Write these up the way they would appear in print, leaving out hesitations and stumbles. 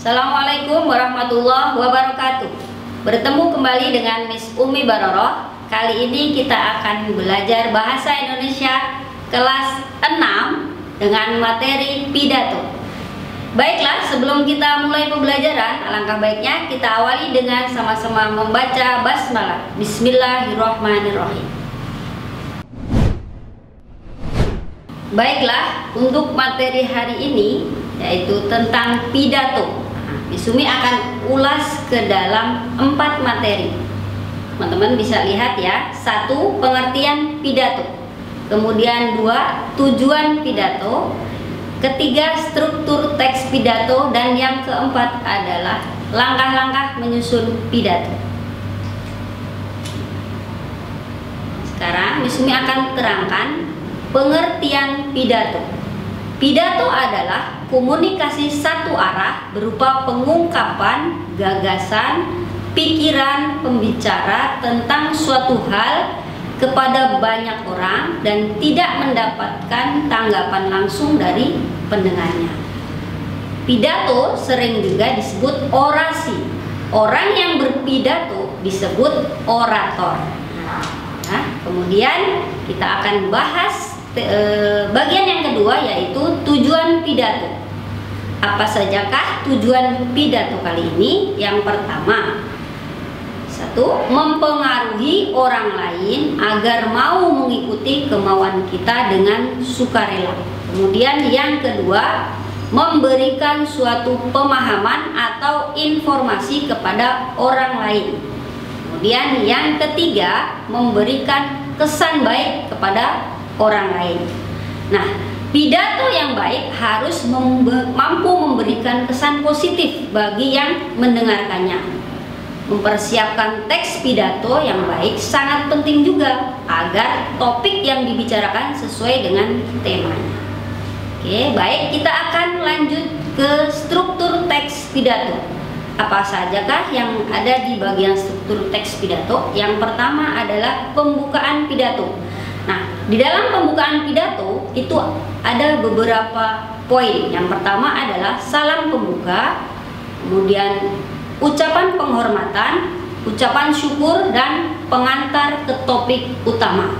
Assalamualaikum warahmatullahi wabarakatuh. Bertemu kembali dengan Miss Umi Baroroh. Kali ini kita akan belajar bahasa Indonesia kelas 6 dengan materi pidato. Baiklah, sebelum kita mulai pembelajaran, alangkah baiknya kita awali dengan sama-sama membaca basmalah. Bismillahirrahmanirrahim. Baiklah, untuk materi hari ini yaitu tentang pidato. Miss Umi akan ulas ke dalam 4 materi. Teman-teman bisa lihat ya. 1. Pengertian pidato. Kemudian 2. Tujuan pidato. Ketiga, struktur teks pidato. Dan yang keempat adalah langkah-langkah menyusun pidato. Sekarang Miss Umi akan terangkan pengertian pidato. Pidato adalah komunikasi satu arah berupa pengungkapan, gagasan, pikiran pembicara tentang suatu hal kepada banyak orang dan tidak mendapatkan tanggapan langsung dari pendengarnya. Pidato sering juga disebut orasi. Orang yang berpidato disebut orator. Nah, kemudian kita akan bahas bagian yang kedua yaitu tujuan pidato. Apa sajakah tujuan pidato kali ini? Yang pertama, 1. Mempengaruhi orang lain agar mau mengikuti kemauan kita dengan sukarela. Kemudian yang kedua, memberikan suatu pemahaman atau informasi kepada orang lain. Kemudian yang ketiga, memberikan kesan baik kepada orang lain. Nah, pidato yang baik harus mampu memberikan kesan positif bagi yang mendengarkannya. Mempersiapkan teks pidato yang baik sangat penting juga agar topik yang dibicarakan sesuai dengan temanya. Oke, baik, kita akan lanjut ke struktur teks pidato. Apa sajakah yang ada di bagian struktur teks pidato? Yang pertama adalah pembukaan pidato. Nah, di dalam pembukaan pidato itu ada beberapa poin. Yang pertama adalah salam pembuka, kemudian ucapan penghormatan, ucapan syukur, dan pengantar ke topik utama.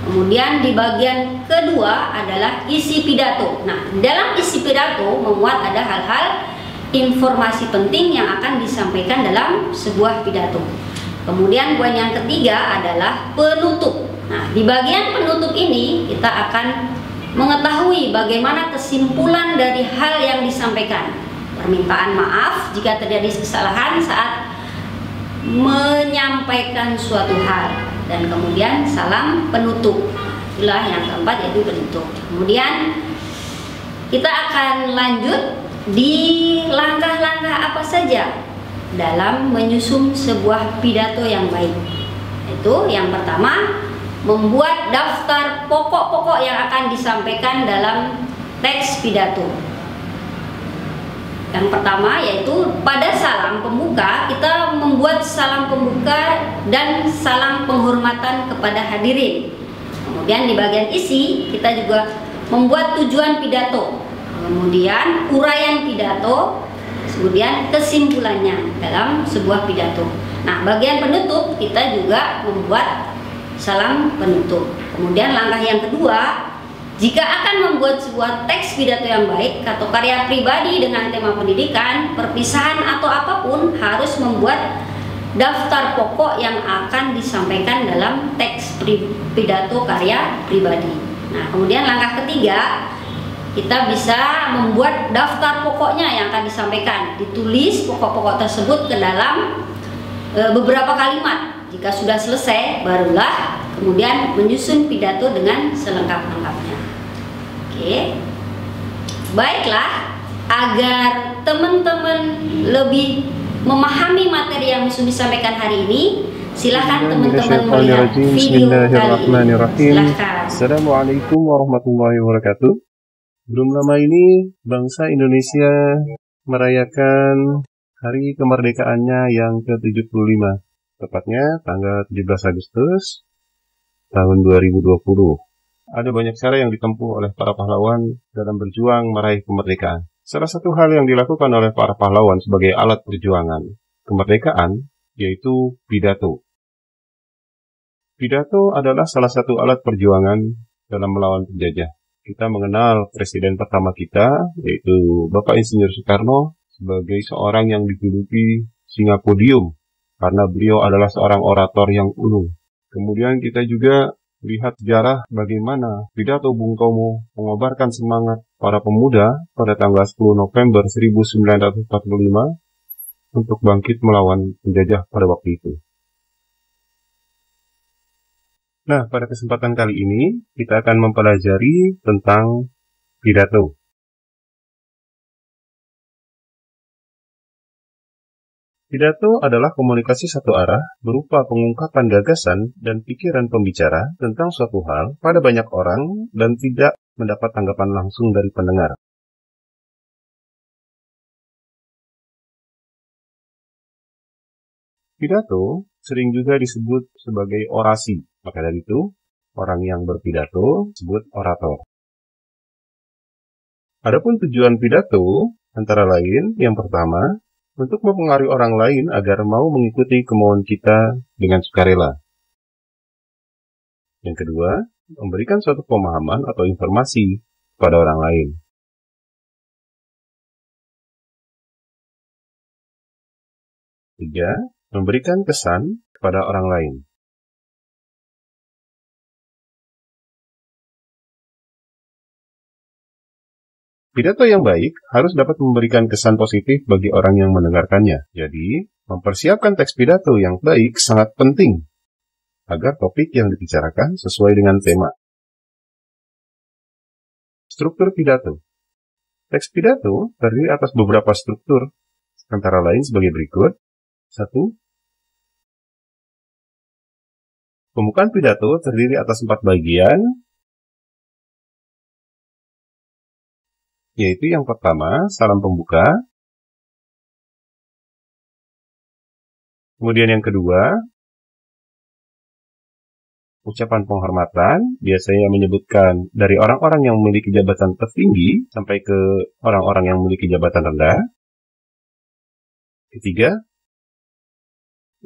Kemudian di bagian kedua adalah isi pidato. Nah, dalam isi pidato memuat ada hal-hal informasi penting yang akan disampaikan dalam sebuah pidato. Kemudian poin yang ketiga adalah penutup. Nah, di bagian penutup ini kita akan mengetahui bagaimana kesimpulan dari hal yang disampaikan. Permintaan maaf jika terjadi kesalahan saat menyampaikan suatu hal, dan kemudian salam penutup. Itulah yang keempat, yaitu penutup. Kemudian kita akan lanjut di langkah-langkah apa saja dalam menyusun sebuah pidato yang baik. Itu yang pertama, membuat daftar pokok-pokok yang akan disampaikan dalam teks pidato. Yang pertama yaitu pada salam pembuka, kita membuat salam pembuka dan salam penghormatan kepada hadirin. Kemudian di bagian isi kita juga membuat tujuan pidato, kemudian uraian pidato, kemudian kesimpulannya dalam sebuah pidato. Nah, bagian penutup kita juga membuat salam penutup. Kemudian langkah yang kedua, jika akan membuat sebuah teks pidato yang baik atau karya pribadi dengan tema pendidikan, perpisahan atau apapun, harus membuat daftar pokok yang akan disampaikan dalam teks pidato karya pribadi. Nah, kemudian langkah ketiga, kita bisa membuat daftar pokoknya yang akan disampaikan. Ditulis pokok-pokok tersebut ke dalam beberapa kalimat. Jika sudah selesai, barulah kemudian menyusun pidato dengan selengkap-lengkapnya. Oke, baiklah, agar teman-teman lebih memahami materi yang Miss Umi sampaikan hari ini, silahkan teman-teman melihat video kali ini. Silahkan. Assalamualaikum warahmatullahi wabarakatuh. Belum lama ini bangsa Indonesia merayakan hari kemerdekaannya yang ke-75. Tepatnya tanggal 17 Agustus tahun 2020. Ada banyak cara yang ditempuh oleh para pahlawan dalam berjuang meraih kemerdekaan. Salah satu hal yang dilakukan oleh para pahlawan sebagai alat perjuangan kemerdekaan yaitu pidato. Pidato adalah salah satu alat perjuangan dalam melawan penjajah. Kita mengenal presiden pertama kita, yaitu Bapak Insinyur Soekarno, sebagai seorang yang dijuluki Singa Podium, karena beliau adalah seorang orator yang ulung. Kemudian kita juga lihat sejarah bagaimana pidato Bung Tomo mengobarkan semangat para pemuda pada tanggal 10 November 1945 untuk bangkit melawan penjajah pada waktu itu. Nah, pada kesempatan kali ini kita akan mempelajari tentang pidato. Pidato adalah komunikasi satu arah berupa pengungkapan gagasan dan pikiran pembicara tentang suatu hal pada banyak orang dan tidak mendapat tanggapan langsung dari pendengar. Pidato sering juga disebut sebagai orasi, maka dari itu orang yang berpidato disebut orator. Adapun tujuan pidato antara lain yang pertama, untuk mempengaruhi orang lain agar mau mengikuti kemauan kita dengan sukarela. Yang kedua, memberikan suatu pemahaman atau informasi kepada orang lain. Tiga, memberikan kesan kepada orang lain. Pidato yang baik harus dapat memberikan kesan positif bagi orang yang mendengarkannya. Jadi, mempersiapkan teks pidato yang baik sangat penting agar topik yang dibicarakan sesuai dengan tema. Struktur pidato. Teks pidato terdiri atas beberapa struktur, antara lain sebagai berikut. 1. Pembukaan pidato terdiri atas 4 bagian, yaitu yang pertama, salam pembuka. Kemudian yang kedua, ucapan penghormatan, biasanya menyebutkan dari orang-orang yang memiliki jabatan tertinggi sampai ke orang-orang yang memiliki jabatan rendah. Ketiga,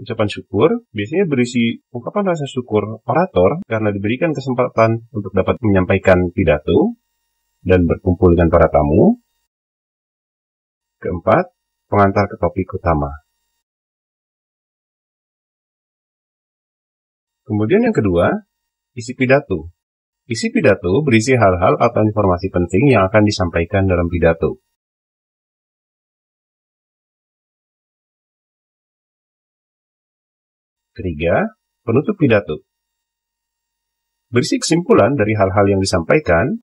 ucapan syukur, biasanya berisi ungkapan rasa syukur orator karena diberikan kesempatan untuk dapat menyampaikan pidato dan berkumpul dengan para tamu. Keempat, pengantar ke topik utama. Kemudian yang kedua, isi pidato. Isi pidato berisi hal-hal atau informasi penting yang akan disampaikan dalam pidato. Ketiga, penutup pidato. Berisi kesimpulan dari hal-hal yang disampaikan,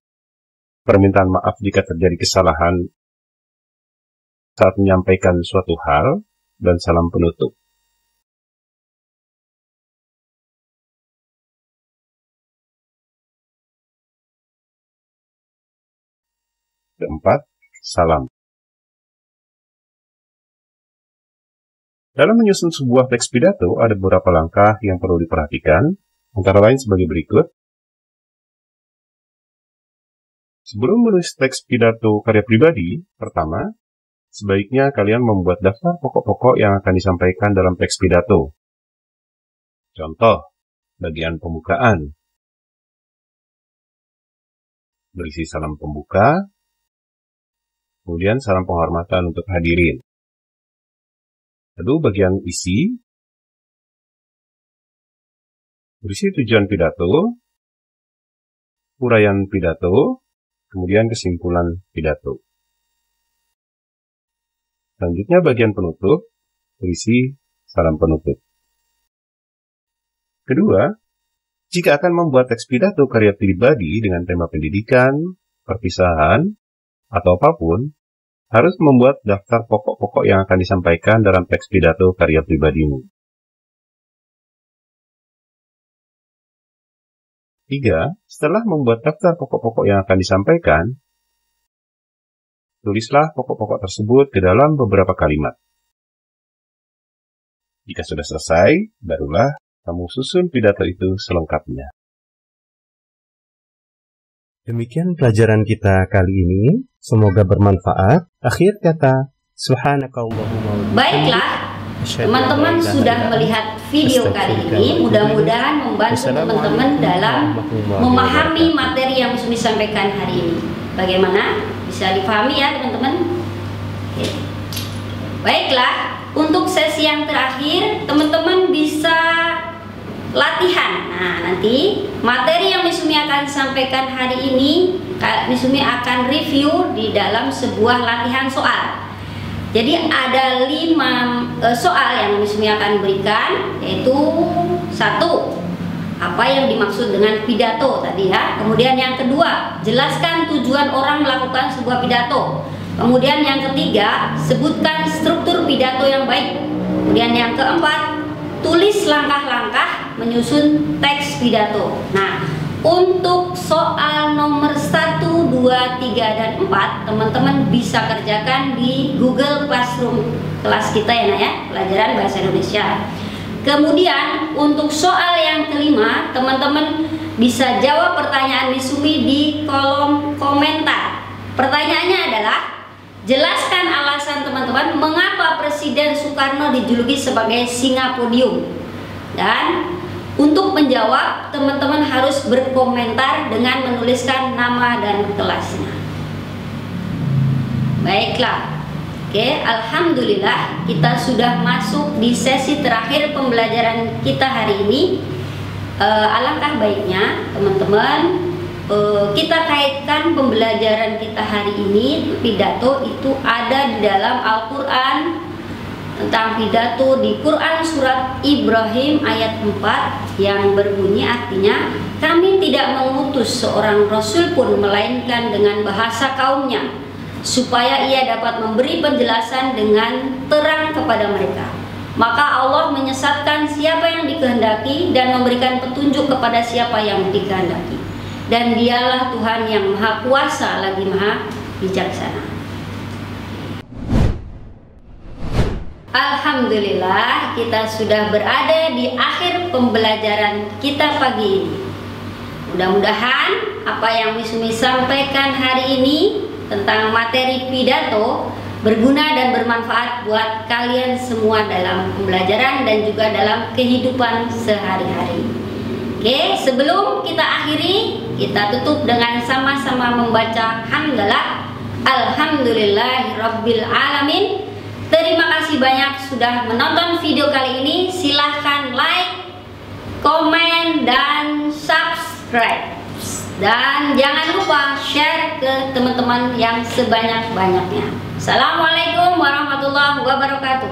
permintaan maaf jika terjadi kesalahan saat menyampaikan suatu hal, dan salam penutup. Keempat, salam. Dalam menyusun sebuah teks pidato, ada beberapa langkah yang perlu diperhatikan, antara lain sebagai berikut. Sebelum menulis teks pidato karya pribadi, pertama, sebaiknya kalian membuat daftar pokok-pokok yang akan disampaikan dalam teks pidato. Contoh, bagian pembukaan. Berisi salam pembuka, kemudian salam penghormatan untuk hadirin. Lalu bagian isi, berisi tujuan pidato, uraian pidato, kemudian kesimpulan pidato. Selanjutnya bagian penutup, berisi salam penutup. Kedua, jika akan membuat teks pidato karya pribadi dengan tema pendidikan, perpisahan, atau apapun, harus membuat daftar pokok-pokok yang akan disampaikan dalam teks pidato karya pribadimu. 3. Setelah membuat daftar pokok-pokok yang akan disampaikan, tulislah pokok-pokok tersebut ke dalam beberapa kalimat. Jika sudah selesai, barulah kamu susun pidato itu selengkapnya. Demikian pelajaran kita kali ini. Semoga bermanfaat. Akhir kata, subhanakallahumma wa bihamdika. Baiklah, teman-teman sudah melihat video kali ini. Mudah-mudahan membantu teman-teman dalam memahami materi yang Misumi sampaikan hari ini. Bagaimana? Bisa dipahami ya teman-teman? Oke. Baiklah, untuk sesi yang terakhir teman-teman bisa latihan. Nah, nanti materi yang Misumi akan sampaikan hari ini Misumi akan review di dalam sebuah latihan soal. Jadi ada 5 soal yang Misumi akan berikan, yaitu 1, apa yang dimaksud dengan pidato tadi ya. Kemudian yang kedua, jelaskan tujuan orang melakukan sebuah pidato. Kemudian yang ketiga, sebutkan struktur pidato yang baik. Kemudian yang keempat, tulis langkah-langkah menyusun teks pidato. Nah, untuk soal nomor 1, 2, 3, dan 4 teman-teman bisa kerjakan di Google Classroom kelas kita ya Nak ya, pelajaran bahasa Indonesia. Kemudian untuk soal yang kelima teman-teman bisa jawab pertanyaan Misumi di kolom komentar. Pertanyaannya adalah, jelaskan alasan teman-teman mengapa Presiden Soekarno dijuluki sebagai singa podium. Dan untuk menjawab, teman-teman harus berkomentar dengan menuliskan nama dan kelasnya. Baiklah, oke, alhamdulillah kita sudah masuk di sesi terakhir pembelajaran kita hari ini. Alangkah baiknya teman-teman kita kaitkan pembelajaran kita hari ini. Pidato itu ada di dalam Al-Quran. Tentang pidato di Quran surat Ibrahim ayat 4 yang berbunyi artinya, kami tidak mengutus seorang rasul pun melainkan dengan bahasa kaumnya, supaya ia dapat memberi penjelasan dengan terang kepada mereka. Maka Allah menyesatkan siapa yang dikehendaki dan memberikan petunjuk kepada siapa yang dikehendaki. Dan dialah Tuhan yang maha kuasa lagi maha bijaksana. Alhamdulillah kita sudah berada di akhir pembelajaran kita pagi ini. Mudah-mudahan apa yang Misumi sampaikan hari ini tentang materi pidato berguna dan bermanfaat buat kalian semua dalam pembelajaran dan juga dalam kehidupan sehari-hari. Oke, sebelum kita akhiri, kita tutup dengan sama-sama membaca hamdalah. Alhamdulillahirabbil alamin. Terima kasih banyak sudah menonton video kali ini. Silahkan like, komen, dan subscribe. Dan jangan lupa share ke teman-teman yang sebanyak-banyaknya. Assalamualaikum warahmatullahi wabarakatuh.